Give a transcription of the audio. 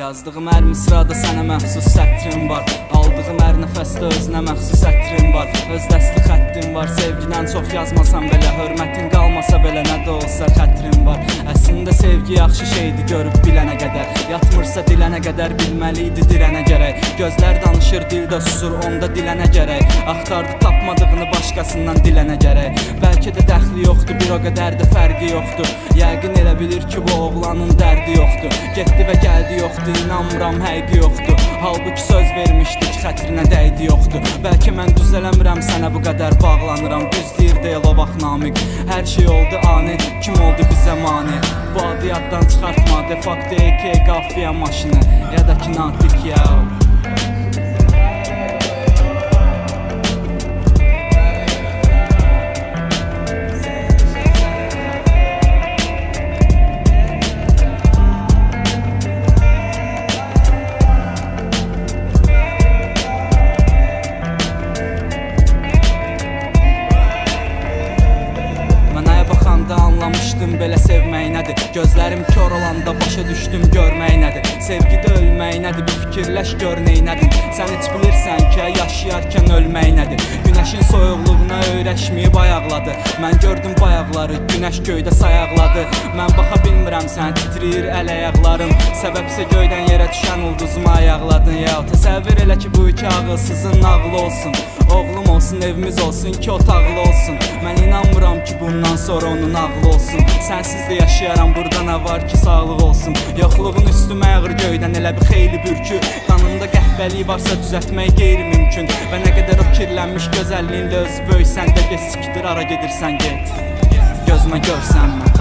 Yazdığım hər misrada sənə məxsus sətrim var. Aldığım hər nəfəsdə özünə məxsus ətrim var. Öz dəsti xəttim var. Sevgidən çox yazmasam belə, hörmətin qalmasa belə, nə də olsa xətrim var. Əslində sevgi yaxşı şeydir görüb bilənə qədər. Yatmırsa dilənə qədər, bilməliydi dirənə gərək. Gözlər danışır, dildə susur, onda dilənə gərək. Axtardı tapmadığını başqasından dilənə gərək. Bəlkə də dəxli yoxdur, bir o qədər də fərqi yoxdur. Yəqin elə bilir ki bu oğlanın dərdi yoxdur. Getdi və gəldi yoxdur, inanmıram həqiqi yoxdur. Halbuki söz vermişdik, xətrinə dəydi yoxdur. Bəlkə mən düzələmirəm, sənə bu qədər bağlanıram. Düz deyir deyil o vaxt Namiq. Hər şey oldu ani, kim oldu bizə mani? Bu adı yaddan çıxartma, de facto AK qafiyə maşını, ya da ki natik ya. Anlamışdım belə sevmək nədir. Gözlərim kör olanda başa düşdüm görmək nədir. Sevgidə ölmək nədir, bir fikirləş gör neynədin. Sən heç bilirsən ki, yaşayarkən ölmək nədir. Günəşin soyuqluğuna öyrəşməyib ayaqladı. Mən gördüm bayaqları, günəş göydə sayaqladı. Mən baxa bilmirəm, sən titriyir əl ayaqlarım. Səbəbsə göydən yerə düşən ulduzuma ayaqladın. Ya təsəvvür elə ki bu iki ağılsızın nağlı olsun. Oğlum olsun, evimiz olsun, iki otaqlı olsun. Mən inanmıram ki bundan sonra onun ağlı olsun. Sənsiz də yaşayaram, burada nə var ki sağlıq olsun. Yoxluğun üstümə yağır göydən elə bir xeyli bürkü. Qanında qəhbəlik varsa düzəltmək qeyri-mümkün. Və nə qədər o kirlənmiş gözəlliğinlə özü böyük, sən də get sikdir, ara gedirsən get. Gözümə görsənmə.